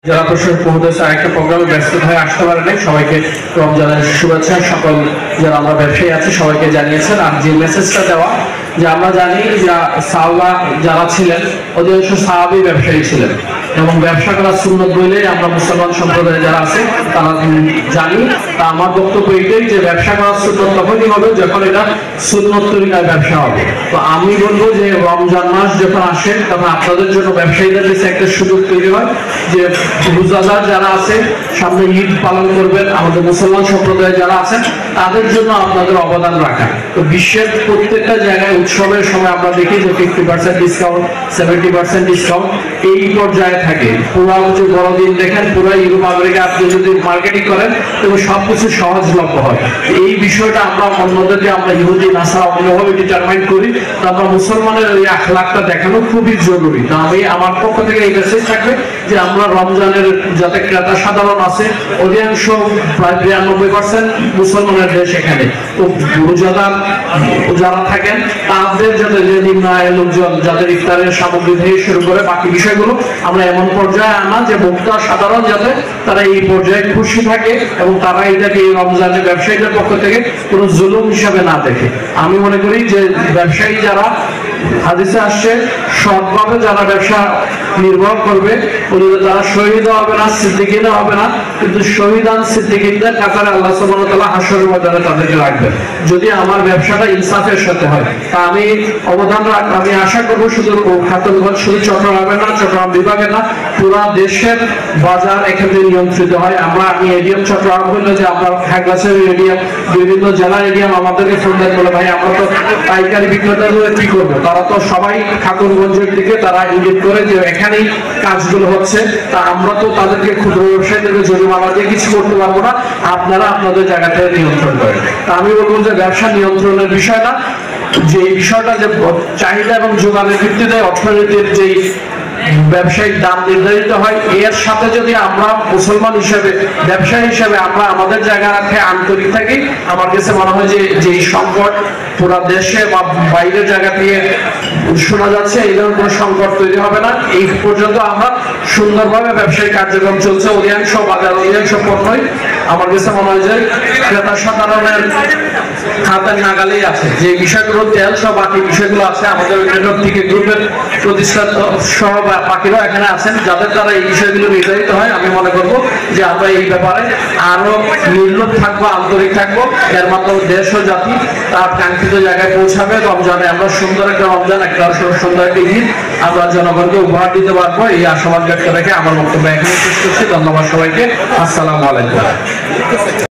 যারা প্রশ্ন পৌঁছেছে আরেকটা প্রোগ্রামে ব্যস্ত হয়ে আসতে পারে নাই, সবাইকে রমজানের শুভেচ্ছা। সকল যারা আমরা ব্যবসায়ী আছি সবাইকে জানিয়েছেন। আর যে মেসেজটা দেওয়া, যে আমরা জানি যে সাহাবা যারা ছিলেন অধিকাংশ সাহাবী ব্যবসায়ী ছিলেন, এবং ব্যবসা করা সুন্নত বলে আমরা মুসলমান সম্প্রদায়ে যারা আছে তারা জানি। তা আমার বক্তব্য এটাই যে ব্যবসা করা সুন্নত তখনই হবে যখন এটা সুন্নত তরিকায় ব্যবসা হবে। তো আমি বলবো যে রমজান মাস যখন আসে তখন আপনাদের জন্য ব্যবসায়ীদের কাছে একটা সুযোগ তৈরি হয় যে রোজাদার যারা আছে সামনে ঈদ পালন করবেন, আমাদের মুসলমান সম্প্রদায়ে যারা আছেন তাদের জন্য আপনাদের অবদান রাখা। তো বিশ্বের প্রত্যেকটা জায়গায় উৎসবের সময় আমরা দেখি যে 50% ডিসকাউন্ট, 70% ডিসকাউন্ট এই পর্যায়ে থাকে। পুরো যে বড়দিন দেখেন, পুরো ইউরোপ আমেরিকা আপনি যদি মার্কেটিং করেন তবে সবকিছু সহজলভ্য হয়। এই বিষয়টা আমরা অন্যদেরকে, আমরা ইহুদি নাসারা অন্যভাবে ডিটারমাইন করি, তো আমরা মুসলমানের এই আখলাকটা দেখানো খুবই জরুরি। তো আমি আমার পক্ষ থেকে এই মেসেজ থাকবে যে আমরা রমজানের যাতে ক্রেতা সাধারণ আছে, অধিকাংশ প্রায় 92% মুসলমানের দেশ এখানে, তো রোজাদার যারা থাকেন তাদের যাতে যে নিম্ন আয়ের লোকজন যাদের ইফতারের সামগ্রী থেকে শুরু করে বাকি বিষয়গুলো আমরা এমন পর্যায়ে আনা যে ভোক্তা সাধারণ যাতে তারা এই পর্যায়ে খুশি থাকে এবং তারা এটাকে এই রমজানের ব্যবসায়ীদের পক্ষ থেকে কোনো জুলুম হিসাবে না দেখে। আমি মনে করি যে ব্যবসায়ী যারা হাদিসে আসছে সৎভাবে যারা ব্যবসা নির্ভর করবে তারা শহীদ হবে না, সিদ্দিকিন হবে না, কিন্তু শহীদান সিদ্দিকিনদের কাতারে আল্লাহ সুবহানাহু ওয়া তাআলা হাশরের ময়দানে তাদেরকে রাখবেন যদি আমার ব্যবসাটা ইনসাফের সাথে হয়। তা আমি অবদান আমি আশা করবো শুধু খাতুনগঞ্জ, শুধু চট্টগ্রামের না, চট্টগ্রাম বিভাগে না, পুরা দেশের বাজার এখানে নিয়ন্ত্রিত হয়। আমি এডিএম চট্টগ্রাম বললে যে আমরা খাগড়াছড়ি এডিএম, বিভিন্ন জেলার এডিএম আমাদেরকে ফোন দেয়, বলে ভাই আমরা তো পাইকারি বিক্রেতাদের কি করবো, তারা তো সবাই খাতুনগঞ্জের দিকে তারা ইঙ্গিত করে যে এখানেই কাজগুলো হচ্ছে। তা আমরা তো তাদেরকে ক্ষুদ্র ব্যবসায়ীদেরকে জরিমানা দিয়ে কিছু করতে পারবো না, আপনারা আপনাদের জায়গা থেকে নিয়ন্ত্রণ করেন। তা আমি বলবো যে ব্যবসা নিয়ন্ত্রণের বিষয়টা, যে বিষয়টা যে চাহিদা এবং যোগানের ভিত্তিতে অর্থনীতির যেই ব্যবসায়িক দাম নির্ধারিত হয়, এর সাথে যদি আমরা মুসলমান হিসেবে, ব্যবসায়ী হিসেবে আমরা আমাদের জায়গাতে আন্তরিক থাকি, আমার কাছে মনে হয় যে যেই সংকট পুরো দেশে বা বাইরের জায়গা থেকে শোনা যাচ্ছে এই ধরনের কোনো সংকট তৈরি হবে না। এই পর্যন্ত আমরা সুন্দরভাবে ব্যবসায়িক কার্যক্রম চলছে, অধিকাংশ বাজার, অধিকাংশ পণ্যই আমার কাছে মনে হয় যে ক্রেতা সাধারণের খাতার নাগালেই আছে। যে বিষয়গুলো তেল সহ বাকি বিষয়গুলো আছে, আমাদের টিকে গ্রুপের প্রতিষ্ঠাতা সহ বাকিরা এখানে আছেন, যাদের দ্বারা এই বিষয়গুলো নির্ধারিত হয়। আমি মনে করবো যে আমরা এই ব্যাপারে আরো নির্লোভ থাকবো, আন্তরিক থাকবো, এর মাধ্যমে দেশ ও জাতি তার কাঙ্ক্ষিত জায়গায় পৌঁছাবে। রমজানে আমরা সুন্দর একটা রমজান, একটা সুন্দর একটা ঈদ আমরা জনগণকে উপহার দিতে পারবো, এই আশাবাদ ব্যক্ত রেখে আমার বক্তব্য এখানে শেষ করছি। ধন্যবাদ সবাইকে। আসসালামু আলাইকুম।